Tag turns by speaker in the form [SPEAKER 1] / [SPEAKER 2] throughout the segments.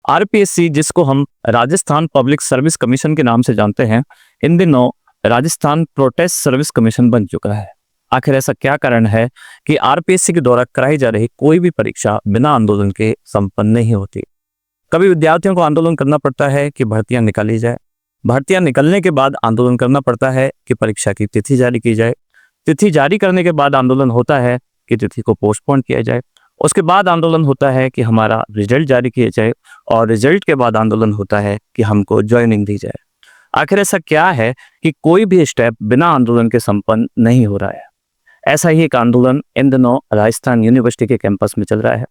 [SPEAKER 1] RPSC, जिसको हम Rajasthan public service commission के नाम से जानते हैं, इन दिनों राजस्थान प्रोटेस्ट सर्विस कमीशन बन चुका है। आखिर ऐसा क्या कारण है कि आरपीएससी के द्वारा कराई जा रही कोई भी परीक्षा बिना आंदोलन के संपन्न नहीं होती? कभी विद्यार्थियों को आंदोलन करना पड़ता है कि भर्तियां निकाली जाए, भर्तियां निकलने के बाद आंदोलन करना पड़ता है कि परीक्षा की तिथि जारी की जाए, तिथि जारी करने के बाद आंदोलन होता है कि तिथि को पोस्टपोन किया जाए, उसके बाद आंदोलन होता है कि हमारा रिजल्ट जारी किया जाए, और रिजल्ट के बाद आंदोलन होता है कि हमको ज्वाइनिंग दी जाए। आखिर ऐसा क्या है कि कोई भी स्टेप बिना आंदोलन के संपन्न नहीं हो रहा है? ऐसा ही एक आंदोलन इन दिनों राजस्थान यूनिवर्सिटी के कैंपस में चल रहा है।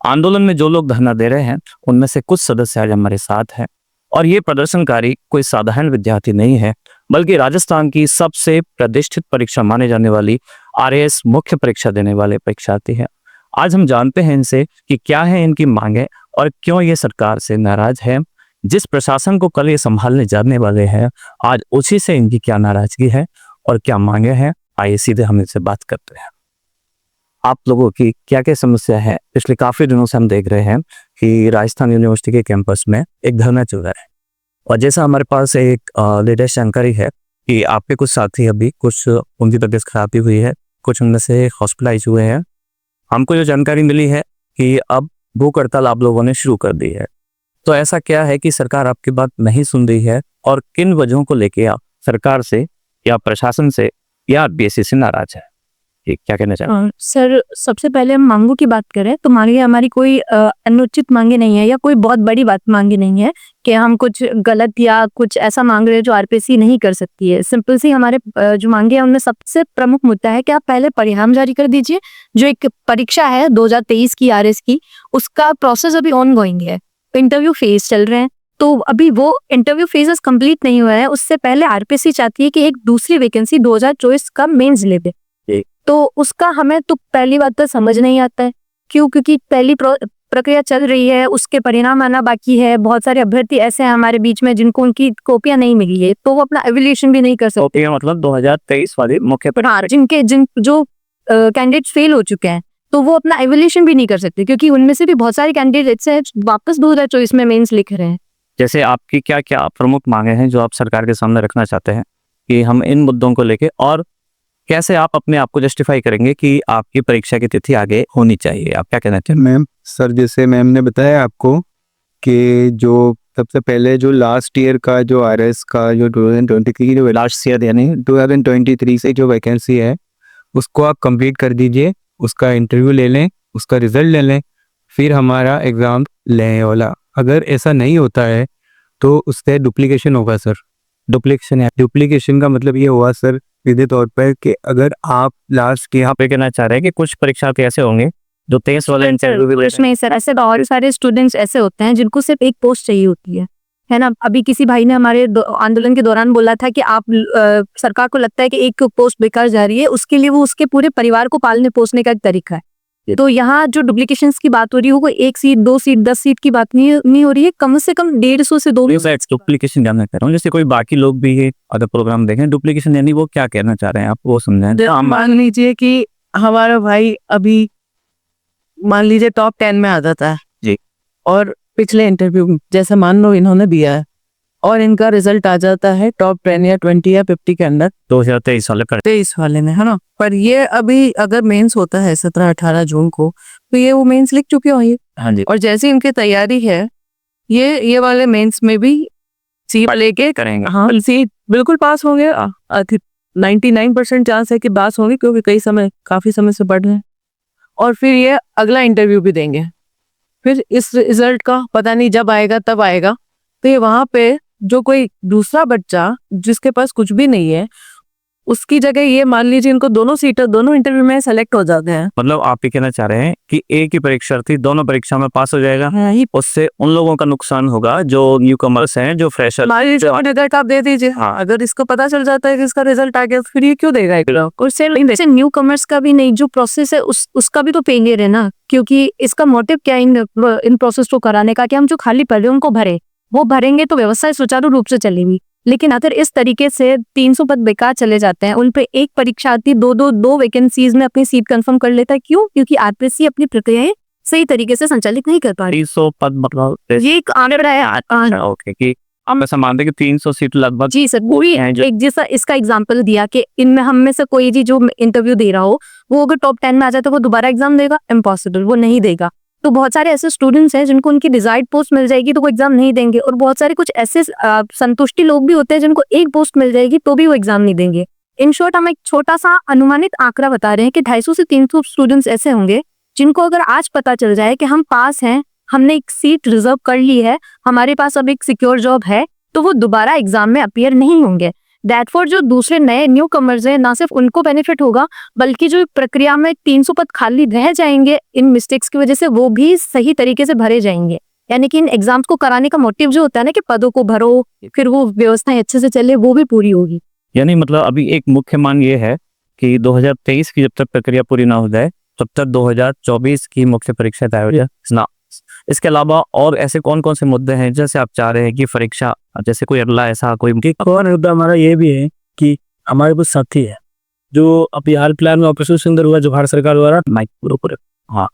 [SPEAKER 1] आंदोलन में जो लोग धरना दे रहे हैं उनमें से कुछ सदस्य आज हमारे साथ हैं, और ये प्रदर्शनकारी कोई साधारण विद्यार्थी नहीं है, बल्कि राजस्थान की सबसे प्रतिष्ठित परीक्षा माने जाने वाली आरएएस मुख्य परीक्षा देने वाले परीक्षार्थी हैं। आज हम जानते हैं इनसे कि क्या है इनकी मांगे और क्यों ये सरकार से नाराज है। जिस प्रशासन को कल ये संभालने जाने वाले हैं, आज उसी से इनकी क्या नाराजगी है और क्या मांगे हैं, आइए सीधे हम इनसे बात करते हैं। आप लोगों की क्या क्या समस्या है? पिछले काफी दिनों से हम देख रहे हैं कि राजस्थान यूनिवर्सिटी के कैंपस में एक धरना चल रहा है, और जैसा हमारे पास एक लेटेस्ट जानकारी है कि आपके कुछ साथी अभी कुछ उनकी तबीयत खराबी हुई है, कुछ उनमें से हॉस्पिटलाइज हुए हैं। हमको जो जानकारी मिली है कि अब भूख हड़ताल आप लोगों ने शुरू कर दी है। तो ऐसा क्या है कि सरकार आपकी बात नहीं सुन रही है, और किन वजहों को लेके आप सरकार से या प्रशासन से या बीएससी से नाराज है? क्या कहना चाहते हैं?
[SPEAKER 2] सर, सबसे पहले हम मांगों की बात करें तो मांगे हमारी कोई अनुचित मांगे नहीं है, या कोई बहुत बड़ी बात मांगे नहीं है कि हम कुछ गलत या कुछ ऐसा मांग रहे हैं जो आरपीएससी नहीं कर सकती है। सिंपल सी हमारे जो मांगे हैं उनमें सबसे प्रमुख मुद्दा है कि आप पहले परिणाम जारी कर दीजिए। जो एक परीक्षा है 2023 की आरएस की, उसका प्रोसेस अभी ऑन गोइंग है, इंटरव्यू फेज चल रहे हैं, तो अभी वो इंटरव्यू फेजेस कंप्लीट नहीं हुआ है। उससे पहले आरपीएससी चाहती है कि एक दूसरी वैकेंसी 2024 का मेंस ले दे, तो उसका हमें तो पहली बात तो समझ नहीं आता है। क्यों? क्योंकि पहली प्रक्रिया चल रही है, उसके परिणाम आना बाकी है। बहुत सारे अभ्यर्थी ऐसे हैं हमारे बीच में जिनको उनकी कॉपियां नहीं मिली है, तो वो अपना एवेल्यूएशन भी नहीं कर सकते।
[SPEAKER 1] कॉपियां मतलब 2023 वाली मुख्य
[SPEAKER 2] जो कैंडिडेट फेल हो चुके हैं, तो वो अपना एवेल्यूएशन भी नहीं कर सकते, क्योंकि उनमें से भी बहुत सारे कैंडिडेट्स हैं वापस 2024 में मेंस लिख रहे हैं।
[SPEAKER 1] जैसे आपकी क्या क्या प्रमुख मांगे हैं जो आप सरकार के सामने रखना चाहते हैं कि हम इन मुद्दों को लेके, और कैसे आप अपने आप को जस्टिफाई करेंगे कि आपकी परीक्षा की तिथि आगे होनी चाहिए? आप क्या कहना चाहते हैं?
[SPEAKER 3] मैम सर, जैसे मैम ने बताया आपको कि जो सबसे पहले जो लास्ट ईयर का जो आरएस का जो 2023 जो
[SPEAKER 1] लास्ट ईयर यानी
[SPEAKER 3] 2023 से जो वैकेंसी है उसको आप कंप्लीट कर दीजिए, उसका इंटरव्यू ले लें, उसका रिजल्ट ले लें, फिर हमारा एग्ज़ाम लें वाला। अगर ऐसा नहीं होता है तो उससे डुप्लीकेशन होगा सर। डुप्लीकेशन का मतलब ये हुआ सर सीधे तौर पर कि अगर आप लास्ट के यहाँ
[SPEAKER 1] पे कहना चाह रहे हैं कि कुछ परीक्षार्थी ऐसे होंगे जो 23 वाले इंटरव्यू भी
[SPEAKER 2] नहीं सर, ऐसे बहुत सारे स्टूडेंट्स ऐसे होते हैं जिनको सिर्फ एक पोस्ट चाहिए होती है ना। अभी किसी भाई ने हमारे आंदोलन के दौरान बोला था कि आप सरकार को लगता है कि एक पोस्ट बेकार जा रही है, उसके लिए वो उसके पूरे परिवार को पालने पोसने का एक तरीका है। तो यहाँ जो डुप्लीकेशन की बात हो रही है वो 1 सीट 2 सीट 10 सीट की बात नहीं हो रही है, कम से कम 150 से 200
[SPEAKER 1] डुप्लीकेशन जानना चाह रहा हूँ। जैसे कोई बाकी लोग भी ये अदर प्रोग्राम देखें, डुप्लीकेशन यानी वो क्या कहना चाह रहे हैं आप वो समझाएं।
[SPEAKER 4] मान लीजिए कि हमारा भाई अभी मान लीजिए टॉप 10 में आ जाता है
[SPEAKER 1] जी,
[SPEAKER 4] और पिछले इंटरव्यू जैसे मान लो इन्होंने दिया है और इनका रिजल्ट आ जाता है टॉप 10 या 20 या 50 के अंदर
[SPEAKER 1] 2023
[SPEAKER 4] वाले में, है ना। पर ये अभी अगर मेंस होता है 17-18 जून को, तो ये वो मेंस लिख चुके होंगे।
[SPEAKER 1] हाँ जी,
[SPEAKER 4] और जैसी इनकी तैयारी है ये वाले मेंस में भी सीट लेके
[SPEAKER 1] करेंगे।
[SPEAKER 4] हाँ, सीट बिल्कुल पास होंगे। 99% चांस है कि पास होंगे, क्योंकि काफी समय से पढ़ रहे हैं। और फिर ये अगला इंटरव्यू भी देंगे। फिर इस रिजल्ट का पता नहीं जब आएगा तब आएगा, तो ये वहां पे जो कोई दूसरा बच्चा जिसके पास कुछ भी नहीं है उसकी जगह ये मान लीजिए इनको दोनों इंटरव्यू में सेलेक्ट हो जाते हैं।
[SPEAKER 1] मतलब आप ये कहना चाह रहे हैं कि एक ही परीक्षार्थी दोनों परीक्षा में पास हो जाएगा, उससे उन लोगों का नुकसान होगा जो न्यू कमर्स हैं, जो फ्रेशर।
[SPEAKER 4] रिजल्ट आप दे दीजिए। हाँ, अगर इसको पता चल जाता है कि इसका रिजल्ट आ गया, फिर ये क्यों देगा?
[SPEAKER 2] और सिर्फ न्यू कमर्स का भी नहीं, जो प्रोसेस है उसका भी तो फेलियर है ना, क्योंकि इसका मोटिव क्या इन प्रोसेस को कराने का कि हम जो खाली पढ़ रहे हैं उनको भरे, वो भरेंगे तो व्यवस्था सुचारू रूप से चलेगी। लेकिन अगर इस तरीके से 300 पद बेकार चले जाते हैं, उन पे एक परीक्षार्थी दो वैकेंसीज में अपनी सीट कंफर्म कर लेता है। क्यों? क्योंकि आरपीएससी अपनी प्रक्रियाएं सही तरीके से संचालित नहीं कर पा रही।
[SPEAKER 1] 300 पद मतलब
[SPEAKER 2] ये एक आंकड़ा है।
[SPEAKER 1] ओके कि हम ऐसा मानते हैं कि 300 सीट लगभग
[SPEAKER 2] जी सर, वो भी
[SPEAKER 1] हैं जो
[SPEAKER 2] एक जैसा इसका एग्जांपल दिया कि इनमें हम में से कोई भी जो इंटरव्यू दे रहा हो वो अगर टॉप 10 में आ जाए तो वो दोबारा एग्जाम देगा? इम्पॉसिबल, वो नहीं देगा। तो बहुत सारे ऐसे स्टूडेंट्स हैं जिनको उनकी डिजायर्ड पोस्ट मिल जाएगी तो वो एग्जाम नहीं देंगे, और बहुत सारे कुछ ऐसे संतुष्टि लोग भी होते हैं जिनको एक पोस्ट मिल जाएगी तो भी वो एग्जाम नहीं देंगे। इन शॉर्ट हम एक छोटा सा अनुमानित आंकड़ा बता रहे हैं कि 250 से 300 स्टूडेंट्स ऐसे होंगे जिनको अगर आज पता चल जाए कि हम पास हैं, हमने एक सीट रिजर्व कर ली है, हमारे पास अब एक सिक्योर जॉब है, तो वो दोबारा एग्जाम में अपीयर नहीं होंगे। दैट फॉर जो दूसरे नए न्यू कमर्स हैं, ना सिर्फ उनको बेनिफिट होगा बल्कि जो प्रक्रिया में 300 पद खाली रह जाएंगे इन मिस्टेक्स की वजह से, वो भी सही तरीके से भरे जाएंगे। यानी कि इन एग्जाम्स को कराने का मोटिव जो होता है ना कि पदों को भरो, फिर वो व्यवस्थाएं अच्छे से चले, वो भी पूरी होगी।
[SPEAKER 1] यानी मतलब अभी एक मुख्य मांग ये है कि 2023 की जब तक प्रक्रिया पूरी ना हो जाए तब तक 2024 की मुख्य परीक्षा तय हो जाए ना। इसके अलावा और ऐसे कौन कौन से मुद्दे हैं जैसे आप चाह रहे हैं कि परीक्षा जैसे कोई अगला ऐसा कोई
[SPEAKER 5] और मुद्दा हमारा ये भी है कि हमारे कुछ साथी है जो अभी हाल फिलहाल में ऑपरेशन सिंदूर हुआ, जो भारत सरकार द्वारा
[SPEAKER 1] माइक पूरे हाँ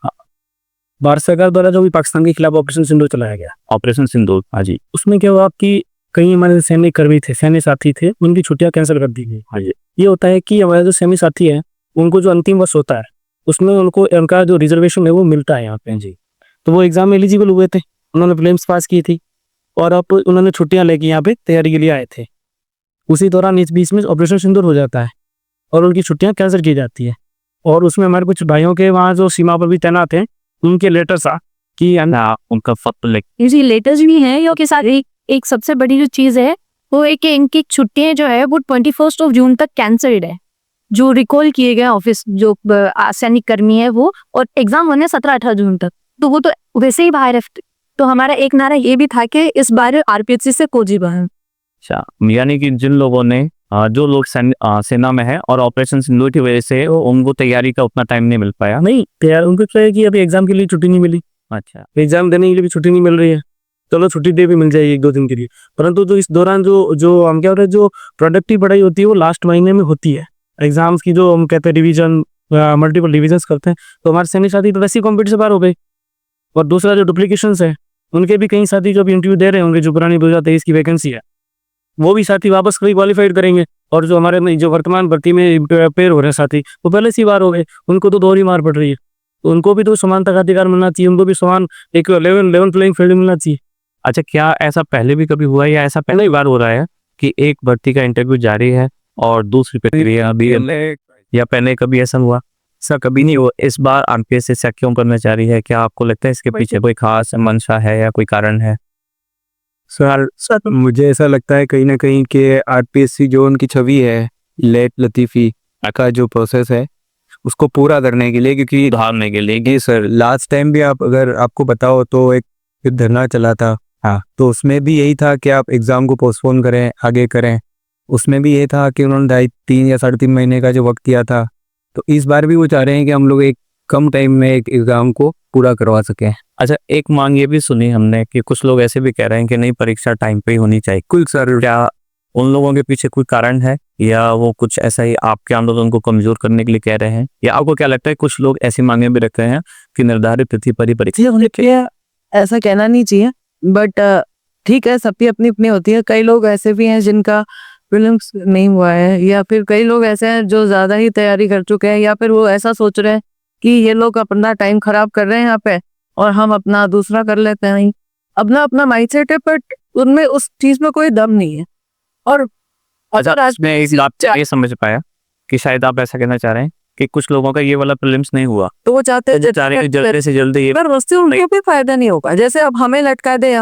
[SPEAKER 5] भारत सरकार द्वारा जो भी पाकिस्तान के खिलाफ ऑपरेशन सिंदूर चलाया गया,
[SPEAKER 1] ऑपरेशन सिंदूर, हाँ जी
[SPEAKER 5] उसमें क्या हुआ कि कई हमारे सैनिक कर्मी थे, सैन्य साथी थे, उनकी छुट्टियां कैंसिल कर दी गई।
[SPEAKER 1] हाँ जी।
[SPEAKER 5] ये होता है कि हमारे जो सैन्य साथी है उनको जो अंतिम वर्ष होता है उसमें उनको उनका जो रिजर्वेशन है वो मिलता है यहाँ पे जी। तो वो एग्जाम में एलिजिबल हुए थे, उन्होंने प्रीलिम्स पास की थी और अब उन्होंने छुट्टियां लेके यहाँ पे तैयारी के लिए आए थे। उसी दौरान इस बीच में ऑपरेशन सिंदूर हो जाता है और उनकी छुट्टियां कैंसिल की जाती है। और उसमें हमारे कुछ भाइयों के वहाँ जो सीमा पर भी तैनात हैं उनके लेटर्स आ कि
[SPEAKER 1] उनका फत
[SPEAKER 2] जी लेटर्स भी हैं। यो के साथ एक सबसे बड़ी जो चीज है वो है कि इनकी छुट्टियां जो है वो 21 जून तक कैंसल्ड है, जो रिकॉल किए गए ऑफिस जो सैनिक कर्मी है वो, और एग्जाम होने 17-18 जून तक, तो वो तो वैसे ही बाहर है। तो हमारा एक नारा ये भी था कि इस बार आरपीएससी से कोजी बाहर।
[SPEAKER 1] अच्छा, यानी कि जिन लोगों ने जो लोग सेना में है और ऑपरेशन सिंदूर की वजह से उनको तैयारी का उतना टाइम नहीं मिल पाया।
[SPEAKER 5] नहीं तैयार, उनको क्या है कि अभी एग्जाम के लिए छुट्टी नहीं मिली,
[SPEAKER 1] अच्छा,
[SPEAKER 5] एग्जाम देने के लिए भी छुट्टी नहीं मिल रही है, चलो छुट्टी दे भी मिल जाएगी 1-2 दिन के लिए, परंतु जो इस दौरान जो हम क्या होता है जो प्रोडक्टिव पढ़ाई होती है वो लास्ट महीने में होती है। एग्जाम्स की जो हम कहते हैं रिवीजन, मल्टीपल रिविजन्स करते हैं, तो हमारे सैनिक साथी तो वैसे ही कॉम्पिटिशन बाहर हो गए। और दूसरा जो डुप्लीकेशंस है उनके भी कई साथी जो अभी इंटरव्यू दे रहे हैं, उनकी जो पुरानी 2023 की वैकेंसी है वो भी साथी वापस कभी क्वालिफाइड करेंगे, और जो हमारे में जो वर्तमान भर्ती में प्रिपेयर हो रहे हैं साथी वो पहले से बार हो गए, उनको तो दोहरी मार पड़ रही है। तो उनको भी तो समानता का अधिकार मिलना चाहिए, उनको भी समान एक लेवल प्लेइंग फील्ड मिलना चाहिए।
[SPEAKER 1] अच्छा, क्या ऐसा पहले भी कभी हुआ है या ऐसा पहली बार हो रहा है कि एक भर्ती का इंटरव्यू जारी है और दूसरी प्रक्रिया अभी, या पहले कभी ऐसा हुआ? सर कभी नहीं हुआ। इस बार आरपीएस ऐसा क्यों करना चाह रही है? क्या आपको लगता है इसके पीछे कोई खास मंशा है या कोई कारण है?
[SPEAKER 3] सर मुझे ऐसा लगता है कहीं ना कहीं कि आरपीएससी जो उनकी छवि है लेट लतीफ़ी का जो प्रोसेस है उसको पूरा करने के लिए, क्योंकि
[SPEAKER 1] उदाहरण के लिए
[SPEAKER 3] जी सर लास्ट टाइम भी आप अगर आपको बताओ तो एक धरना चला था, हाँ, तो उसमें भी यही था कि आप एग्ज़ाम को पोस्टपोन करें, आगे करें। उसमें भी ये था कि उन्होंने 2.5-3 या 3.5 महीने का जो वक्त दिया था, तो इस बार भी वो चाह रहे हैं कि हम लोग एक कम टाइम में एक एग्ज़ाम को पूरा करवा सकें।
[SPEAKER 1] अच्छा, एक मांग ये भी सुनी हमने कि कुछ लोग ऐसे भी कह रहे हैं कि नहीं परीक्षा टाइम पे ही होनी चाहिए।
[SPEAKER 3] कुल सर
[SPEAKER 1] क्या उन लोगों के पीछे कोई कारण है या वो कुछ ऐसा ही आपके आंदोलन को कमजोर करने के लिए कह रहे हैं, या आपको क्या लगता है कुछ लोग ऐसी मांगे भी रख रहे हैं कि निर्धारित तिथि पर ही परीक्षा?
[SPEAKER 4] ऐसा कहना नहीं चाहिए, बट ठीक है, सबकी अपनी अपनी होती है। कई लोग ऐसे भी हैं जिनका प्रीलिम्स नहीं हुआ है, या फिर कई लोग ऐसे हैं जो ज्यादा ही तैयारी कर चुके हैं, या फिर वो ऐसा सोच रहे हैं कि ये लोग अपना टाइम खराब कर रहे हैं यहाँ पे और हम अपना दूसरा कर लेते हैं। अपना अपना माइंडसेट है, बट उनमें उस चीज में कोई दम नहीं है। और
[SPEAKER 1] अच्छा, मैं इस बात से ये समझ पाया कि शायद आप ऐसा कहना चाह रहे हैं कि कुछ लोगों का ये वाला प्रीलिम्स नहीं हुआ
[SPEAKER 4] तो वो चाहते हैं
[SPEAKER 1] जल्दी से जल्दी ये,
[SPEAKER 4] पर उससे उनको भी फायदा नहीं होगा। जैसे अब हमें लटका दे,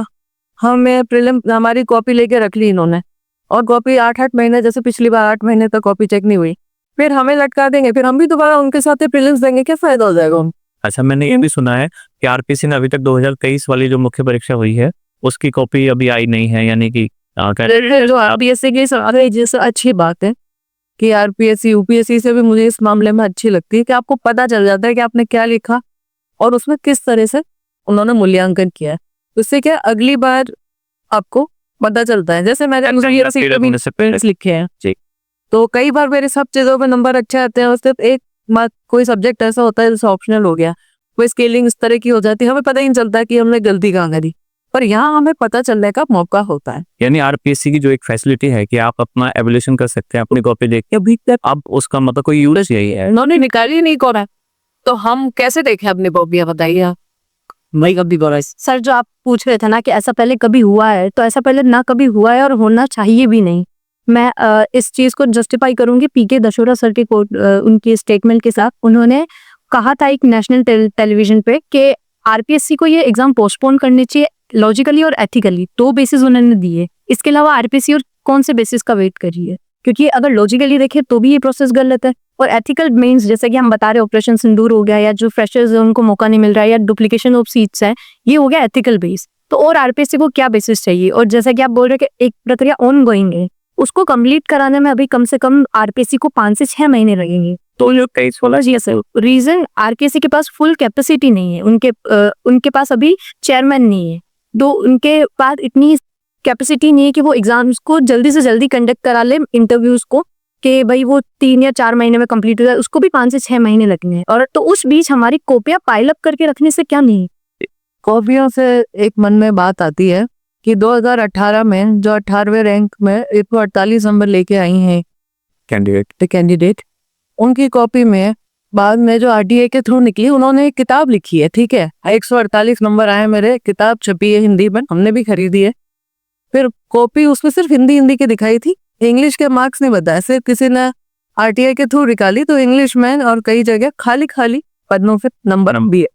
[SPEAKER 4] हमें प्रीलिम हमारी कॉपी लेके रख ली इन्होंने, और कॉपी 8-8 महीने, जैसे पिछली बार 8 महीने तक कॉपी चेक नहीं हुई, फिर हमें लटका देंगे, फिर हम भी दोबारा उनके साथ प्रीलिम्स देंगे, क्या फायदा हो जाएगा?
[SPEAKER 1] अच्छा, मैंने ये भी सुना है कि आरपीएससी ने अभी तक 2023 वाली जो मुख्य परीक्षा हुई है उसकी कॉपी अभी आई नहीं है, यानी कि
[SPEAKER 4] जो आरपीएससी की जैसे अच्छी बात है कि आरपीएससी यूपीएससी से भी मुझे इस मामले में अच्छी लगती है कि आपको पता चल जाता है कि आपने क्या लिखा और उसमें किस तरह से उन्होंने मूल्यांकन किया है। उससे क्या अगली बार आपको पता चलता है। जैसे मैंने लिखे हैं तो कई बार मेरे सब चीजों में नंबर अच्छे आते हैं, उससे एक कोई सब्जेक्ट ऐसा होता है जैसे ऑप्शनल हो गया, वो स्केलिंग इस तरह की हो जाती है, हमें पता ही नहीं चलता कि हमने गलती कहाँ करी, पर यहाँ हमें पता चलने का मौका होता है।
[SPEAKER 1] यानी आरपीएससी की जो एक फैसिलिटी है कि आप अपना एवोल्यूशन कर सकते हैं अपनी कॉपी देख के,
[SPEAKER 4] अभी तक
[SPEAKER 1] अब उसका मतलब कोई यूज यही है।
[SPEAKER 4] उन्होंने निकाली नहीं कौन है, तो हम कैसे देखें अपनी कॉपियाँ, बताइए आप।
[SPEAKER 5] भाई कभी बोला
[SPEAKER 2] सर जो आप पूछ रहे थे ना कि ऐसा पहले कभी हुआ है, तो ऐसा पहले ना कभी हुआ है और होना चाहिए भी नहीं। मैं इस चीज को जस्टिफाई करूंगी पीके दशोरा सर के कोट उनकी स्टेटमेंट के साथ। उन्होंने कहा था एक नेशनल टेलीविजन पे कि आरपीएससी को ये एग्जाम पोस्टपोन करनी चाहिए लॉजिकली और एथिकली। 2 बेसिस उन्होंने दिए, इसके अलावा आरपीएससी और कौन से बेसिस का वेट करिए, क्योंकि अगर लॉजिकली देखें तो भी ये प्रोसेस गलत है। और एथिकल मीन्स जैसे कि हम बता रहे ऑपरेशन सिंदूर हो गया, या जो फ्रेशर्स है उनको मौका नहीं मिल रहा है, या डुप्लीकेशन ऑफ सीट्स है, ये हो गया एथिकल बेस। तो और आरपीएससी को क्या बेसिस चाहिए? और जैसा कि आप बोल रहे हैं कि एक प्रक्रिया ऑन गोइंग है, उसको कंप्लीट कराने में अभी कम से कम आरपीएससी को 5 से 6 महीने लगेंगे।
[SPEAKER 1] तो जो 23
[SPEAKER 2] जी सर, रीजन आरपीएससी के पास फुल कैपेसिटी नहीं है, उनके पास अभी चेयरमैन नहीं है, तो उनके पास इतनी कैपेसिटी नहीं है कि वो एग्जाम्स को जल्दी से जल्दी कंडक्ट करा ले, इंटरव्यूज को, कि भाई वो 3 या 4 महीने में कंप्लीट हो जाए, उसको भी 5 से 6 महीने लगने हैं। और तो उस बीच हमारी कॉपियां पाइल अप करके रखने से क्या नहीं।
[SPEAKER 4] कॉपियों से एक मन में बात आती है कि 2018 में जो 18वें रैंक में 148 नंबर लेके आई हैं कैंडिडेट, उनकी कॉपी में बाद में जो आरटीआई के थ्रू निकली, उन्होंने एक किताब लिखी है, ठीक है, 148 नंबर आए मेरे, किताब छपी है हिंदी में, हमने भी खरीदी है। फिर कॉपी उसमें सिर्फ हिंदी की दिखाई थी, इंग्लिश के मार्क्स नहीं बताए, सिर्फ किसी ने आरटीआई के थ्रू निकाली तो इंग्लिश में और कई जगह खाली पन्नों पे नंबर भी है।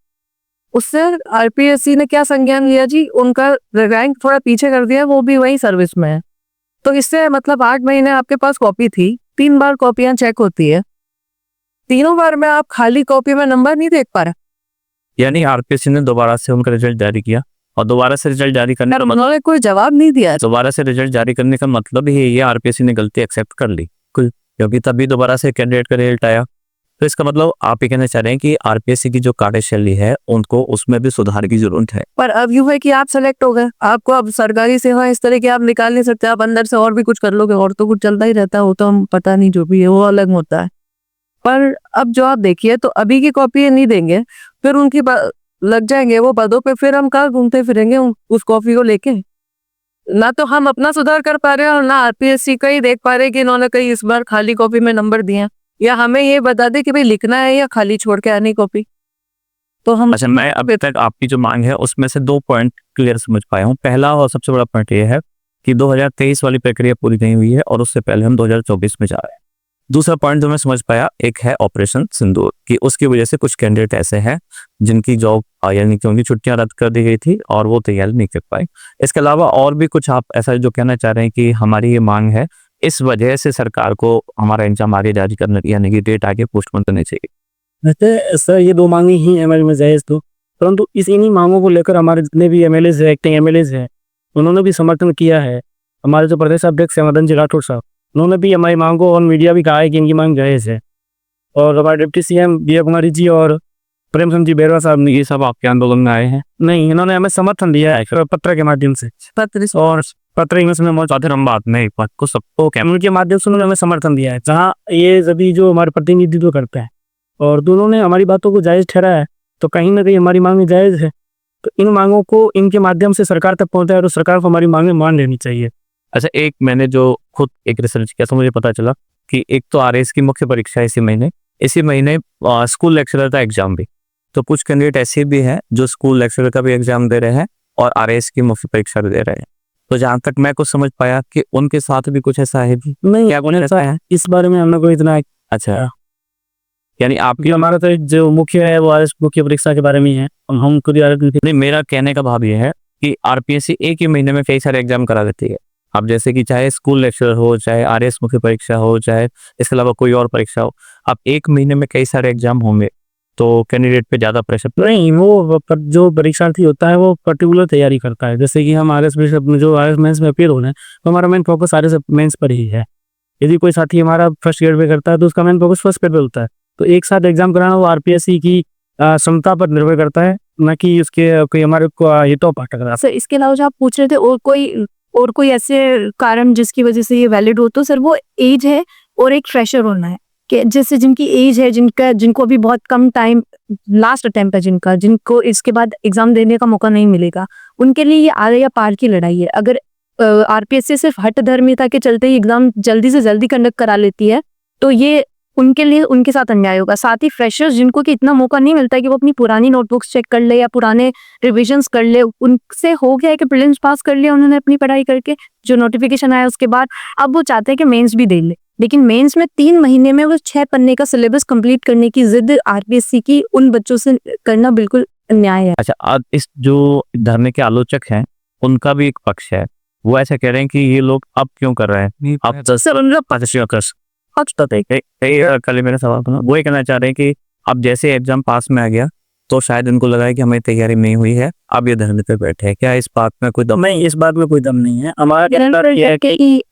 [SPEAKER 4] उससे आरपीएससी ने क्या संज्ञान लिया जी, उनका रैंक थोड़ा पीछे कर दिया, वो भी वही सर्विस में है। तो इससे मतलब 8 महीने आपके पास कॉपी थी, 3 बार कॉपियां चेक होती है, तीनों बार में आप खाली कॉपी में नंबर नहीं देख पा रहे।
[SPEAKER 1] यानी आरपीएससी ने दोबारा से उनका रिजल्ट जारी किया, और दोबारा से रिजल्ट जारी करने का मतलब,
[SPEAKER 4] उन्होंने कोई जवाब नहीं दिया।
[SPEAKER 1] दोबारा से रिजल्ट जारी करने का मतलब ही ये आरपीएससी ने गलती एक्सेप्ट कर ली, क्योंकि तभी दोबारा से कैंडिडेट का रिजल्ट आया। तो इसका मतलब आप ये कहना चाह रहे हैं कि आरपीएससी की जो कार्यशैली है उनको उसमें भी सुधार की जरूरत है।
[SPEAKER 4] पर अब यूं है कि आप सेलेक्ट हो गए, आपको अब सरकारी सेवा इस तरह की आप निकाल नहीं सकते, आप अंदर से और भी कुछ कर लोगे, और तो कुछ चलता ही रहता है, वो तो हम पता नहीं, जो भी है वो अलग होता है। पर अब जो आप देखिए, तो अभी की कॉपी नहीं देंगे, फिर उनकी लग जाएंगे वो पदों पे, फिर हम कहाँ घूमते फिरेंगे उस कॉपी को लेके। ना तो हम अपना सुधार कर पा रहे हैं और ना आरपीएससी का ही देख पा रहे कि इन्होंने कहीं इस बार खाली कॉपी में नंबर दिए, या हमें ये बता दे कि भाई लिखना है या खाली छोड़ के आनी कॉपी। तो हम
[SPEAKER 1] अच्छा, मैं अभी तक आपकी जो मांग है उसमें से 2 पॉइंट क्लियर समझ पाया हूँ। पहला और सबसे बड़ा पॉइंट ये है कि 2023 वाली प्रक्रिया पूरी नहीं हुई है और उससे पहले हम 2024 में जा रहे हैं। दूसरा पॉइंट जो मैं समझ पाया, एक है ऑपरेशन सिंदूर की, उसकी वजह से कुछ कैंडिडेट ऐसे हैं जिनकी जॉब यानी कि उनकी छुट्टियां रद्द कर दी गई थी और वो तैयारी नहीं कर पाए। इसके अलावा और भी कुछ आप ऐसा जो कहना चाह रहे हैं कि हमारी ये मांग है, इस वजह से सरकार को हमारा एग्जाम आगे जारी करने यानी कि डेट आगे पोस्टपोन करनी चाहिए?
[SPEAKER 5] वैसे सर ये 2 मांगे ही एमएलए में जायज़ तो, परंतु इन्हीं मांगों को लेकर हमारे जितने भी एमएलएज है, एक्टिंग एमएलएज हैं, उन्होंने भी समर्थन किया है। हमारे जो प्रदेश अध्यक्ष है मदन जी राठौर साहब, उन्होंने भी हमारी मांग को ऑन मीडिया भी कहा है कि इनकी मांग जायज़ है। और हमारे deputy CM BA Kumari ji और प्रेम सिंह जी बैरवा साहब ने,
[SPEAKER 1] ये सब आपके आंदोलन में आए हैं?
[SPEAKER 5] नहीं, इन्होंने हमें समर्थन दिया है पत्र के माध्यम से, और पत्र इंग्लिश में
[SPEAKER 1] चाहते हम बात नहीं पद को सबको
[SPEAKER 5] उनके माध्यम से उन्होंने हमें समर्थन दिया है, जहाँ ये सभी जो हमारे प्रतिनिधित्व करते हैं और दोनों ने हमारी बातों को जायज़ ठहराया, तो कहीं ना कहीं हमारी मांगें जायज़ है। तो इन मांगों को इनके माध्यम से सरकार तक पहुँचाए और सरकार को हमारी मांगें मान लेनी चाहिए।
[SPEAKER 1] अच्छा, एक मैंने जो खुद एक रिसर्च किया तो मुझे पता चला कि एक तो आरएस की मुख्य परीक्षा इसी महीने स्कूल लेक्चरर का एग्जाम भी, तो कुछ कैंडिडेट ऐसे भी हैं जो स्कूल लेक्चरर का भी एग्जाम दे रहे हैं और आरएस की मुख्य परीक्षा भी दे रहे हैं। तो जहाँ तक मैं कुछ समझ पाया कि उनके साथ भी कुछ ऐसा है भी
[SPEAKER 5] नहीं,
[SPEAKER 1] क्या कुछ ऐसा है?
[SPEAKER 5] इस बारे में हमने कोई इतना,
[SPEAKER 1] अच्छा, यानी आपकी
[SPEAKER 5] हमारा तो जो मुख्य है वो आरएस मुख्य परीक्षा के बारे में है, हम खुद
[SPEAKER 1] नहीं, मेरा कहने का भाव ये है कि आरपीएससी एक ही महीने में कई सारे एग्जाम करा देती है। अब जैसे कि चाहे स्कूल लेक्चरर हो, चाहे आरएस मुख्य परीक्षा हो, चाहे इसके अलावा कोई और परीक्षा हो, अब एक महीने में कई सारे एग्जाम होंगे तो कैंडिडेट पे ज्यादा प्रेशर
[SPEAKER 5] नहीं, वो जो परीक्षार्थी होता है वो पर्टिकुलर तैयारी करता है। जैसे कि हम आरएस में जो आरएस मेंस में अपीयर होना है, तो हमारा मेन फोकस आरएस मेंस पर ही है। यदि कोई साथी हमारा फर्स्ट ईयर पे करता है तो उसका मेन फोकस फर्स्ट ईयर पे होता है। तो एक साथ एग्जाम कराना वो आरपीएससी की क्षमता पर निर्भर करता है, न कि उसके कोई हमारे को ये तो पाठ करा।
[SPEAKER 2] सर इसके अलावा जो आप पूछ रहे थे और कोई ऐसे कारण जिसकी वजह से ये वैलिड हो, तो सर वो एज है और एक फ्रेशर होना है, कि जैसे जिनकी एज है, जिनको अभी बहुत कम टाइम लास्ट अटेम्प्ट है जिनका, जिनको इसके बाद एग्जाम देने का मौका नहीं मिलेगा, उनके लिए ये आर या पार की लड़ाई है। अगर आरपीएससी सिर्फ हठधर्मिता के चलते ही एग्जाम जल्दी से जल्दी कंडक्ट करा लेती है तो ये उनके लिए उनके साथ अन्याय होगा। साथ ही फ्रेशर्स जिनको कि इतना मौका नहीं मिलता कि वो अपनी पुरानी नोटबुक्स चेक कर ले या पुराने रिविजन्स कर ले, उनसे हो गया है कि प्रीलिम्स पास कर लिया उन्होंने अपनी पढ़ाई करके, जो नोटिफिकेशन आया उसके बाद अब वो चाहते हैं कि मेंस भी दे ले, लेकिन मेंस में 3 महीने में वो 6 पन्ने का सिलेबस कंप्लीट करने की जिद आरपीएससी की उन बच्चों से करना बिल्कुल अन्याय है।
[SPEAKER 1] अच्छा, आज इस जो धरने के आलोचक हैं उनका भी एक पक्ष है, वो ऐसा कह रहे हैं कि ये लोग अब क्यों कर रहे हैं, अब 10 कल मेरा सवाल था, वो ये कहना चाह रहे हैं कि अब जैसे एग्जाम पास में आ गया तो शायद इनको लगा है कि हमें तैयारी नहीं हुई है, अब ये धरने पे बैठे हैं। क्या इस बात में कोई दम?
[SPEAKER 5] नहीं, इस बात में कोई दम नहीं है। हमारा ये है
[SPEAKER 2] कि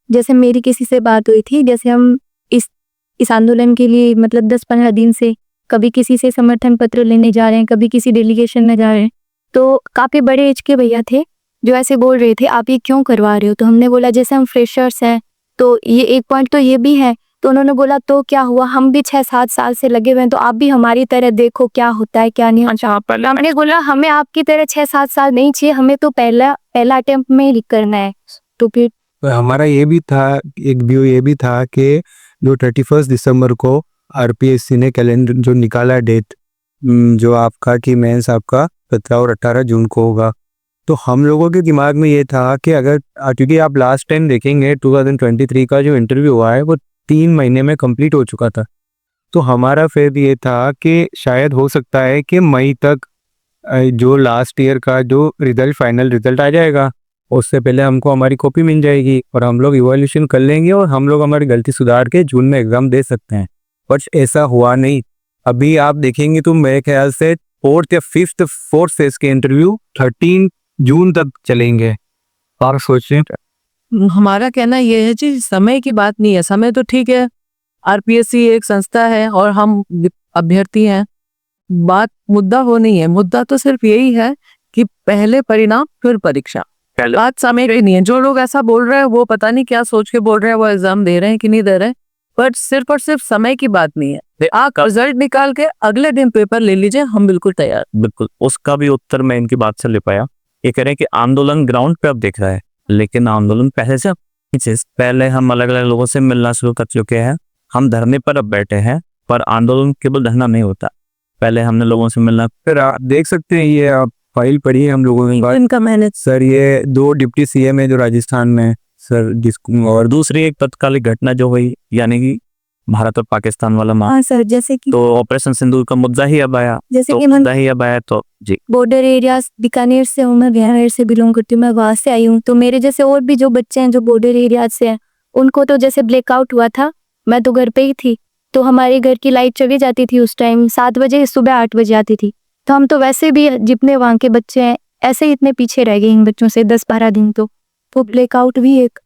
[SPEAKER 2] जैसे मेरी किसी से बात हुई थी, जैसे हम इस आंदोलन के लिए मतलब 10-15 दिन से कभी किसी से समर्थन पत्र लेने जा रहे हैं, कभी किसी डेलीगेशन में जा रहे हैं, तो काफी बड़े एज के भैया थे जो ऐसे बोल रहे थे आप ये क्यों करवा रहे हो। तो हमने बोला जैसे हम फ्रेशर्स हैं तो ये एक पॉइंट तो ये भी है। तो उन्होंने बोला तो क्या हुआ, हम भी 6-7 साल से लगे हुए हैं, तो आप भी हमारी तरह देखो क्या होता है क्या नहीं। अच्छा, पहले हमने बोला हमें आपकी तरह 6-7 साल नहीं चाहिए, हमें तो पहला अटेम्प्ट में ही करना है। तो फिर
[SPEAKER 3] हमारा ये भी था, एक व्यू ये भी था कि जो 31 दिसंबर को आरपीएससी ने कैलेंडर जो निकाला डेट, जो आपका कि मेंस आपका 17 और 18 जून को होगा, तो हम लोगों के दिमाग में ये था कि अगर, क्योंकि आप लास्ट टाइम देखेंगे 2023 का जो इंटरव्यू हुआ है वो 3 महीने में कंप्लीट हो चुका था, तो हमारा फिर ये था कि शायद हो सकता है कि मई तक जो लास्ट ईयर का जो रिजल्ट, फाइनल रिजल्ट आ जाएगा, उससे पहले हमको हमारी कॉपी मिल जाएगी और हम लोग इवोल्यूशन कर लेंगे और हम लोग हमारी गलती सुधार के जून में एग्जाम दे सकते हैं। पर ऐसा हुआ नहीं। अभी आप देखेंगे तो मेरे ख्याल से 4th या 5th फेज के इंटरव्यू 13 जून तक चलेंगे। और सोचें,
[SPEAKER 4] हमारा कहना ये है जी, समय की बात नहीं है, समय तो ठीक है, आरपीएससी एक संस्था है और हम अभ्यर्थी हैं, बात मुद्दा वो नहीं है, मुद्दा तो सिर्फ यही है कि पहले परिणाम फिर परीक्षा, बात समय की नहीं है। जो लोग ऐसा बोल रहे हैं वो पता नहीं क्या सोच के बोल रहे हैं, वो एग्जाम दे रहे हैं कि नहीं दे रहे हैं, पर सिर्फ और सिर्फ समय की बात नहीं है। आप रिजल्ट निकाल के अगले दिन पेपर ले लीजिए, हम बिल्कुल तैयार।
[SPEAKER 1] बिल्कुल, उसका भी उत्तर मैं इनकी बात से ले पाया। ये कह रहे हैं कि आंदोलन ग्राउंड पे अब दिख रहा है, लेकिन आंदोलन पहले से पहले हम अलग अलग लोगों से मिलना शुरू कर चुके हैं, हम धरने पर अब बैठे हैं, पर आंदोलन केवल धरना नहीं होता, पहले हमने लोगों से मिलना।
[SPEAKER 3] फिर आप देख सकते हैं, ये आप फाइल पढ़ी है हम लोगों ने,
[SPEAKER 2] इनका मेहनत
[SPEAKER 3] सर ये 2 डिप्टी सीएम है जो राजस्थान में सर, जिसको
[SPEAKER 1] और दूसरी एक तत्कालिक घटना जो हुई, यानी कि भारत और पाकिस्तान वाला
[SPEAKER 2] हाँ सर, जैसे कि
[SPEAKER 1] तो ऑपरेशन सिंदूर का मुद्दा ही अब आया,
[SPEAKER 2] जैसे
[SPEAKER 1] तो
[SPEAKER 2] कि
[SPEAKER 1] मुद्दा ही अब आया, तो जी
[SPEAKER 2] बॉर्डर एरियाज बीकानेर से हूँ, मैं बिहार से बिलोंग करती हूँ, मैं वहां से आई हूँ। तो मेरे जैसे और भी जो बच्चे हैं जो बॉर्डर एरियाज से हैं, उनको तो जैसे ब्लैकआउट हुआ था, मैं तो घर पे ही थी, तो हमारे घर की लाइट चली जाती थी उस टाइम 7 बजे, सुबह 8 बजे आती थी। तो हम तो वैसे भी जितने वहाँ के बच्चे हैं ऐसे ही इतने पीछे रह गए इन बच्चों से 10-12 दिन, तो ब्लैकआउट भी एक।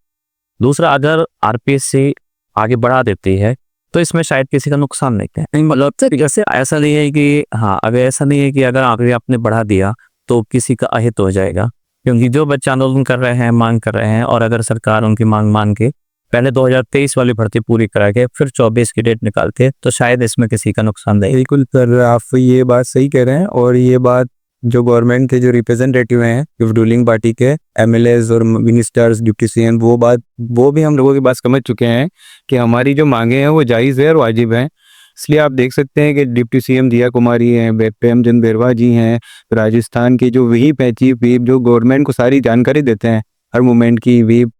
[SPEAKER 1] दूसरा, अगर आरपीएससी आगे बढ़ा देती है तो इसमें शायद किसी का नुकसान नहीं है, मतलब जैसे ऐसा नहीं है कि हाँ, अगर ऐसा नहीं है कि अगर आगे आपने बढ़ा दिया तो किसी का अहित हो जाएगा, क्योंकि जो बच्चे आंदोलन कर रहे हैं, मांग कर रहे हैं, और अगर सरकार उनकी मांग मान के पहले 2023 वाली भर्ती पूरी करा के फिर 24 की डेट निकालते तो शायद इसमें किसी का नुकसान नहीं।
[SPEAKER 3] बिल्कुल सर, आप ये बात सही कह रहे हैं, और ये बात जो गवर्नमेंट के जो रिप्रेजेंटेटिव हैं, जो रूलिंग पार्टी के एमएलएज और मिनिस्टर्स, डिप्टी सीएम, वो भी हम लोगों की बात समझ चुके हैं कि हमारी जो मांगे हैं वो जायज़ है और वाजिब हैं। इसलिए आप देख सकते हैं कि डिप्टी सीएम दिया कुमारी हैं, प्रेमचंद बैरवा जी हैं, राजस्थान के जो व्हीप है, चीफ व्हीप, जो गवर्नमेंट को सारी जानकारी देते हैं हर मूवमेंट की, व्हीप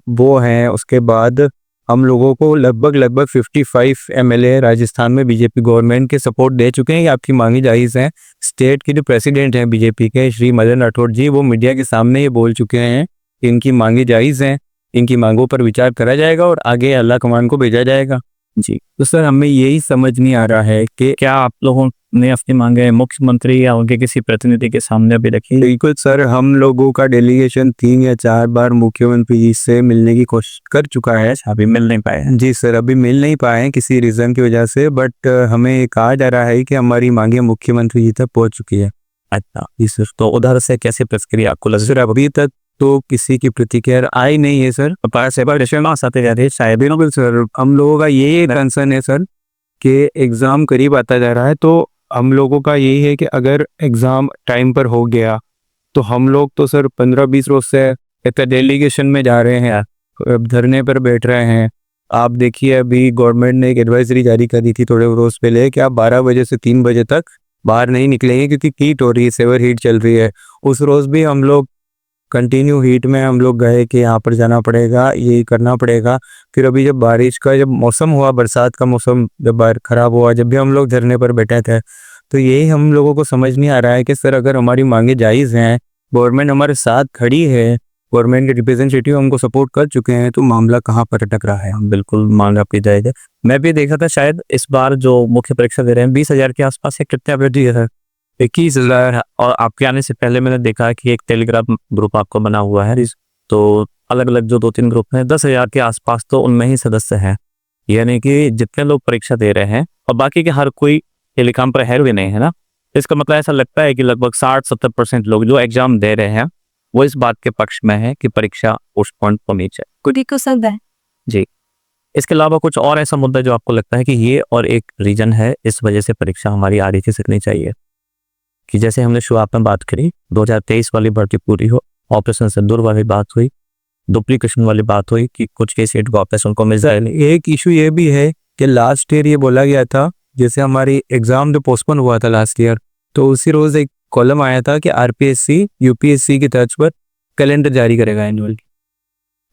[SPEAKER 3] वो हैं। उसके बाद हम लोगों को लगभग 55 एमएलए राजस्थान में बीजेपी गवर्नमेंट के सपोर्ट दे चुके हैं कि आपकी मांगी जायज़ है। स्टेट के जो प्रेसिडेंट हैं बीजेपी के, श्री मदन राठौड़ जी, वो मीडिया के सामने ये बोल चुके हैं कि इनकी मांगी जायज़ हैं, इनकी मांगों पर विचार करा जाएगा और आगे अल्लाह कमान को भेजा जाएगा।
[SPEAKER 1] जी, तो सर हमें यही समझ नहीं आ रहा है कि क्या आप लोगों ने अपनी मांगे मुख्यमंत्री या उनके किसी प्रतिनिधि के सामने अभी रखी?
[SPEAKER 3] बिल्कुल सर, हम लोगों का डेलीगेशन 3 या 4 बार मुख्यमंत्री जी से मिलने की कोशिश कर चुका है,
[SPEAKER 1] अभी मिल नहीं पाए हैं।
[SPEAKER 3] जी सर, अभी मिल नहीं पाए हैं किसी रीज़न की वजह से, बट हमें कहा जा रहा है कि हमारी मांगे मुख्यमंत्री जी तक पहुंच चुकी है।
[SPEAKER 1] अच्छा जी सर, तो उधर से कैसे प्रतिक्रिया आपको लग?
[SPEAKER 3] सर अभी तक तो किसी की प्रतिक्रिया आई नहीं है सर।
[SPEAKER 1] शायद
[SPEAKER 3] बिल्कुल सर, हम लोगों का यही कंसर्न है सर कि एग्ज़ाम करीब आता जा रहा है, तो हम लोगों का यही है कि अगर एग्ज़ाम टाइम पर हो गया तो हम लोग तो सर 15-20 रोज से एक डेलीगेशन में जा रहे हैं, अब धरने पर बैठ रहे हैं। आप देखिए अभी गवर्नमेंट ने एक एडवाइजरी जारी करी थी थोड़े रोज पहले कि आप 12 बजे से 3 बजे तक बाहर नहीं निकलेंगे क्योंकि हीट हो रही है, सेवर हीट चल रही है। उस रोज़ भी हम लोग कंटिन्यू हीट में हम लोग गए कि यहाँ पर जाना पड़ेगा, ये करना पड़ेगा। फिर अभी जब बारिश का जब मौसम हुआ, बरसात का मौसम जब बाहर ख़राब हुआ, जब भी हम लोग धरने पर बैठे थे, तो यही हम लोगों को समझ नहीं आ रहा है कि सर अगर हमारी मांगे जायज़ हैं, गवर्नमेंट हमारे साथ खड़ी है, गवर्नमेंट के रिप्रेजेंटेटिव हमको सपोर्ट कर चुके हैं, तो मामला कहाँ पर अटक रहा है।
[SPEAKER 1] हम बिल्कुल मान आपकी जायज़। मैं भी देखा था शायद इस बार जो मुख्य परीक्षा दे रहे हैं 20,000 के आसपास है, कितने अभ्यर्थी है सर? 21,000। और आपके आने से पहले मैंने देखा कि एक टेलीग्राम ग्रुप आपका बना हुआ है, तो अलग अलग जो 2-3 ग्रुप हैं 10,000 के आसपास तो उनमें ही सदस्य हैं। यानी कि जितने लोग परीक्षा दे रहे हैं और बाकी के हर कोई टेलीकॉम पर है भी नहीं, है ना? इसका मतलब ऐसा लगता है कि लगभग 60-70% लोग जो एग्जाम दे रहे हैं वो इस बात के पक्ष में है कि परीक्षा पोस्टपोन होनी चाहिए।
[SPEAKER 2] कुछ को सब है।
[SPEAKER 1] जी, इसके अलावा कुछ और ऐसा मुद्दा जो आपको लगता है कि ये और एक रीजन है इस वजह से परीक्षा हमारी आ रही थी सकनी चाहिए? कि जैसे हमने शुरुआत में बात करी 2023 वाली भर्ती पूरी हो, ऑपरेशन सिंदूर वाली बात हुई, डुप्लीकेशन वाली बात हुई कि कुछ के सीट वापस उनको मिल जाए।
[SPEAKER 3] एक इशू ये भी है कि लास्ट ईयर ये बोला गया था, जैसे हमारी एग्ज़ाम जो पोस्टपोन हुआ था लास्ट ईयर, तो उसी रोज़ एक कॉलम आया था कि आरपीएससी यूपीएससी की तर्ज पर कैलेंडर जारी करेगा एनुअल।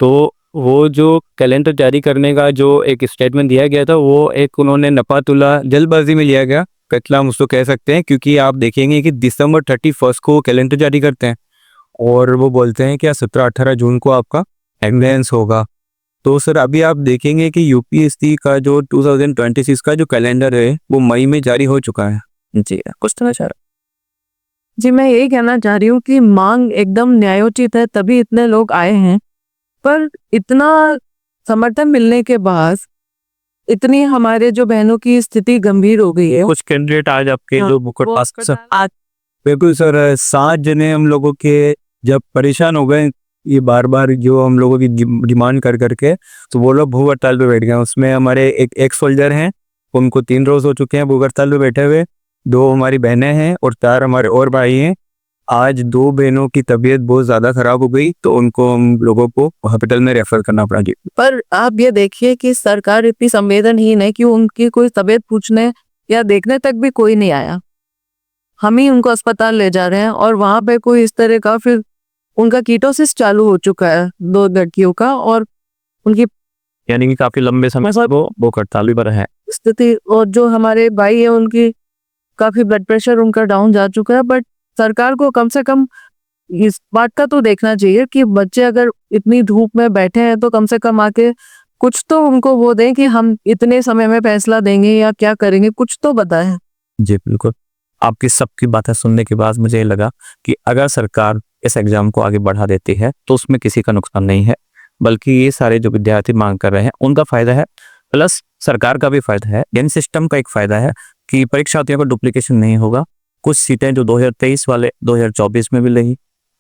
[SPEAKER 3] तो वो जो कैलेंडर जारी करने का जो एक स्टेटमेंट दिया गया था, वो एक उन्होंने नपातुला जल्दबाजी में लिया गया, कतला हम उसको कह सकते हैं, क्योंकि आप देखेंगे कि दिसंबर 31 को कैलेंडर जारी करते हैं और वो बोलते हैं कि 17-18 जून को आपका एग्जाम्स होगा। तो सर अभी आप देखेंगे कि यूपीएससी का जो 2026 का जो कैलेंडर है वो मई में जारी हो चुका है।
[SPEAKER 1] जी, कुछ तो नजर।
[SPEAKER 4] जी, मैं यही कहना चाह रही हूँ कि मांग एकदम न्यायोचित है, तभी इतने लोग आए हैं। पर इतना समर्थन मिलने के बाद इतनी हमारे जो बहनों की स्थिति गंभीर हो गई है।
[SPEAKER 1] कुछ कैंडिडेट आज आपके
[SPEAKER 4] हाँ,
[SPEAKER 1] जो मुकुट पास
[SPEAKER 4] आज
[SPEAKER 3] बिल्कुल सर, 7 जने हम लोगों के जब परेशान हो गए ये बार बार जो हम लोगों की डिमांड कर करके, तो वो लोग भूख हड़ताल पे बैठ गए। उसमें हमारे एक एक्स सोल्जर हैं, उनको 3 रोज हो चुके हैं भूख हड़ताल पे बैठे हुए। 2 हमारी बहनें हैं और 4 हमारे और भाई हैं। आज 2 बहनों की तबीयत बहुत ज़्यादा ख़राब हो गई, तो उनको हम लोगों को हॉस्पिटल में रेफर करना पड़ा। जी,
[SPEAKER 4] पर आप ये देखिए कि सरकार इतनी संवेदनहीन है कि उनकी कोई तबीयत पूछने या देखने तक भी कोई नहीं आया। हम ही उनको अस्पताल ले जा रहे हैं और वहां पे कोई इस तरह का, फिर उनका कीटोसिस चालू हो चुका है 2 लड़कियों का, और उनकी
[SPEAKER 1] यानी कि काफी लंबे समय से वो भूख हड़ताल भी पर है।
[SPEAKER 4] स्थिति, और जो हमारे भाई है उनकी काफी ब्लड प्रेशर उनका डाउन जा चुका है। बट सरकार को कम से कम इस बात का तो देखना चाहिए कि बच्चे अगर इतनी धूप में बैठे हैं तो कम से कम आके कुछ तो उनको वो दें कि हम इतने समय में फैसला देंगे या क्या करेंगे, कुछ तो बताएं।
[SPEAKER 1] जी बिल्कुल, आपकी सबकी बातें सुनने के बाद मुझे ये लगा कि अगर सरकार इस एग्जाम को आगे बढ़ा देती है तो उसमें किसी का नुकसान नहीं है, बल्कि ये सारे जो विद्यार्थी मांग कर रहे हैं उनका फायदा है, प्लस सरकार का भी फायदा है। यानी सिस्टम का एक फायदा है कि परीक्षार्थियों का डुप्लीकेशन नहीं होगा। कुछ सीटें जो 2023 वाले 2024 में भी लगी,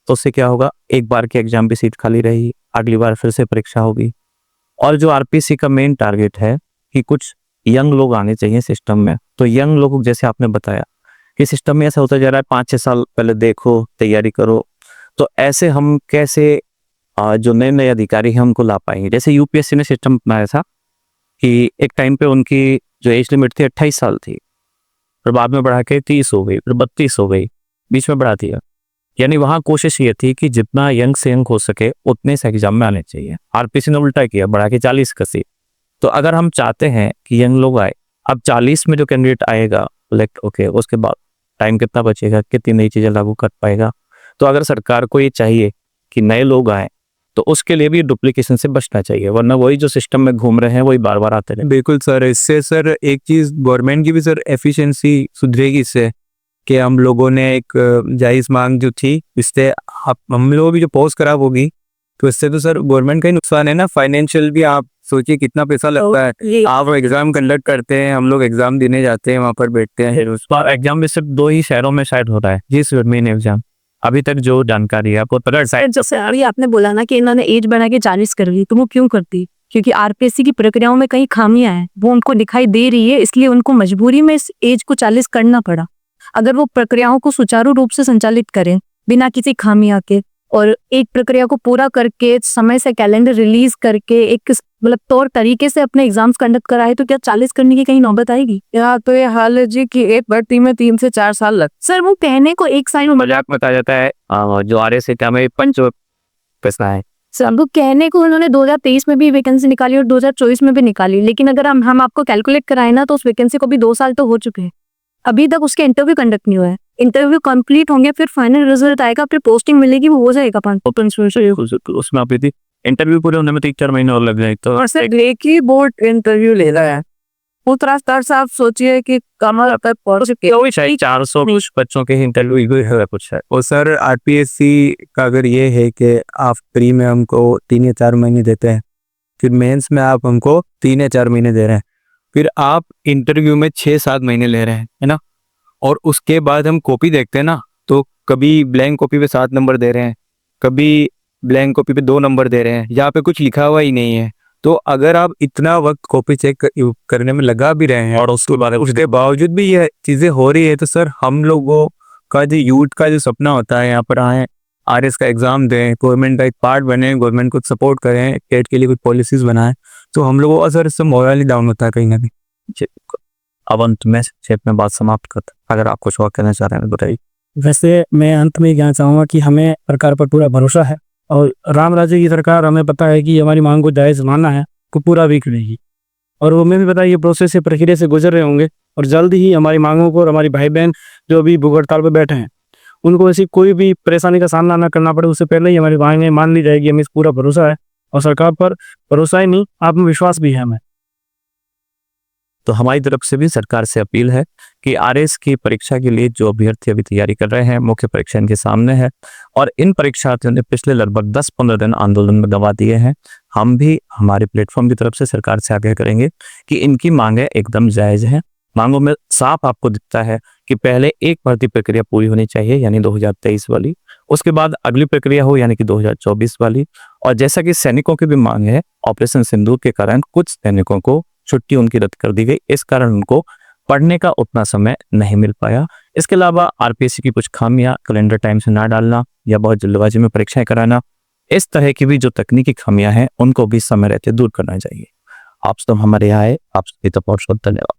[SPEAKER 1] तो उससे क्या होगा, एक बार के एग्जाम की सीट खाली रही, अगली बार फिर से परीक्षा होगी। और जो आरपीसी का मेन टारगेट है कि कुछ यंग लोग आने चाहिए सिस्टम में, तो यंग लोग जैसे आपने बताया कि सिस्टम में ऐसा होता जा रहा है 5-6 साल पहले देखो, तैयारी करो, तो ऐसे हम कैसे जो नए नए अधिकारी हैं उनको ला पाएंगे। जैसे यूपीएससी ने सिस्टम बनाया था कि एक टाइम पे उनकी जो एज लिमिट थी 28 साल थी, फिर बाद में बढ़ा के 30 हो गई, फिर 32 हो गई, बीच में बढ़ा दिया। यानी वहाँ कोशिश ये थी कि जितना यंग से यंग हो सके उतने से एग्जाम में आने चाहिए। आरपीसी ने उल्टा किया, बढ़ा के 40 कर दी। तो अगर हम चाहते हैं कि यंग लोग आए, अब 40 में जो कैंडिडेट आएगा सिलेक्ट ओके, उसके बाद टाइम कितना बचेगा, कितनी नई चीज़ें लागू कर पाएगा। तो अगर सरकार को ये चाहिए कि नए लोग आए तो उसके लिए भी डुप्लीकेशन से बचना चाहिए, वरना वही जो सिस्टम में घूम रहे हैं वही बार बार आते रहे।
[SPEAKER 3] बिल्कुल सर, इससे सर एक चीज़ गवर्नमेंट की भी सर एफिशिएंसी सुधरेगी इससे, कि हम लोगों ने एक जायज़ मांग जो थी, इससे हम लोगों की जो पोस्ट खराब होगी, तो इससे तो सर गवर्नमेंट का ही नुकसान है ना। फाइनेंशियल भी आप सोचिए कितना पैसा लगता है। आप एग्जाम कंडक्ट करते हैं, हम लोग एग्जाम देने जाते हैं, वहाँ पर बैठते हैं।
[SPEAKER 1] उस बार एग्जाम भी सिर्फ 2 ही शहरों में शायद हो रहा है जिस मेन एग्जाम, अभी तक जो जानकारी है आपको पता है।
[SPEAKER 2] जैसे अभी आपने बोला ना कि इन्होंने एज बढ़ा के 40 कर दी, तो वो क्यों करती? क्योंकि आरपीएससी की प्रक्रियाओं में कई खामियां हैं, वो उनको दिखाई दे रही है, इसलिए उनको मजबूरी में इस एज को 40 करना पड़ा। अगर वो प्रक्रियाओं को सुचारू रूप से संचालित करें बिना किसी खामियां के और एक प्रक्रिया को पूरा करके समय से कैलेंडर रिलीज करके एक मतलब तौर तरीके से अपने एग्जाम्स कंडक्ट कराए, तो क्या 40 करने की कहीं नौबत आएगी?
[SPEAKER 4] यहाँ तो ये हाल है जी कि एक भर्ती में 3 से 4 साल लग।
[SPEAKER 2] सर वो कहने को एक साइड में
[SPEAKER 1] मजाक में बताया जाता है जो RS का में पंच पैसा है।
[SPEAKER 2] सर वो कहने को उन्होंने 2023 में भी वैकेंसी निकाली और 2024 में भी निकाली, लेकिन अगर हम आपको कैलकुलेट कराए ना तो उस वैकेंसी को भी 2 साल तो हो चुके हैं, अभी तक उसके इंटरव्यू कंडक्ट नहीं हुआ है। इंटरव्यू कंप्लीट होंगे, फिर फाइनल रिजल्ट आएगा, फिर पोस्टिंग मिलेगी, वो हो जाएगा 5।
[SPEAKER 1] उसमें आप थी इंटरव्यू पूरे होने में 3-4 महीने और लग जाए तो
[SPEAKER 4] और सर एक ही बोर्ड इंटरव्यू ले रहा है, उतना स्तर से आप सोचिए कि कमर तक पहुंच चुके
[SPEAKER 1] तो शायद 400 कुछ बच्चों के इंटरव्यू है कुछ है।
[SPEAKER 3] और सर आरपीएससी का अगर ये है कि आप प्री में हमको 3 या 4 महीने देते हैं, फिर मेंस में आप हमको 3 या 4 महीने दे रहे हैं, फिर आप इंटरव्यू में 6-7 महीने ले रहे हैं, है ना। और उसके बाद हम कॉपी देखते हैं ना, तो कभी ब्लैंक कॉपी पे 7 नंबर दे रहे हैं, कभी ब्लैंक कॉपी पे 2 नंबर दे रहे हैं, यहाँ पे कुछ लिखा हुआ ही नहीं है। तो अगर आप इतना वक्त कॉपी चेक करने में लगा भी रहे हैं और उसके बावजूद भी ये चीज़ें हो रही है, तो सर हम लोगों का जो यूथ का जो सपना होता है यहाँ पर आए RS का एग्ज़ाम दें, गवर्नमेंट का एक पार्ट बने, गवर्नमेंट को सपोर्ट करें, टेट के लिए कुछ पॉलिसीज़ बनाएं, तो हम लोगों का सर इससे मोरल ही डाउन होता है कहीं ना कहीं।
[SPEAKER 1] अब अंत में संक्षेप में बात समाप्त करता हूं। अगर आप कुछ और कहना चाह रहे हैं बताइए।
[SPEAKER 5] वैसे मैं अंत में कहना चाहूँगा कि हमें सरकार पर पूरा भरोसा है और राम राज्य की सरकार, हमें पता है कि हमारी मांग को जायज़ मानना है, को पूरा भी करेगी। और वो हमें भी पता है ये प्रोसेस से प्रक्रिया से गुजर रहे होंगे और जल्द ही हमारी मांगों को और हमारी भाई बहन जो अभी भूख हड़ताल पर बैठे हैं उनको ऐसी कोई भी परेशानी का सामना ना करना पड़े, उससे पहले ही हमारी मांगें मान ली जाएगी। हमें इस पूरा भरोसा है और सरकार पर भरोसा ही नहीं, आत्मविश्वास भी है हमें।
[SPEAKER 1] तो हमारी तरफ से भी सरकार से अपील है कि RS की परीक्षा के लिए जो अभ्यर्थी अभी तैयारी कर रहे हैं, मुख्य परीक्षा इनके सामने है और इन परीक्षार्थियों ने पिछले लगभग 10-15 दिन आंदोलन में गंवा दिए हैं। हम भी हमारे प्लेटफॉर्म की तरफ से सरकार से आग्रह करेंगे कि इनकी मांगें एकदम जायज़ हैं। मांगों में साफ आपको दिखता है कि पहले एक भर्ती प्रक्रिया पूरी होनी चाहिए यानी 2023 वाली, उसके बाद अगली प्रक्रिया हो यानी कि 2024 वाली। और जैसा कि सैनिकों की भी मांग है, ऑपरेशन सिंदूर के कारण कुछ सैनिकों को छुट्टी उनकी रद्द कर दी गई, इस कारण उनको पढ़ने का उतना समय नहीं मिल पाया। इसके अलावा RPSC की कुछ खामियां, कैलेंडर टाइम से ना डालना या बहुत जल्दबाजी में परीक्षाएं कराना, इस तरह की भी जो तकनीकी खामियां हैं उनको भी समय रहते दूर करना चाहिए। आप सब हमारे यहाँ आए, आप सभी का बहुत बहुत धन्यवाद।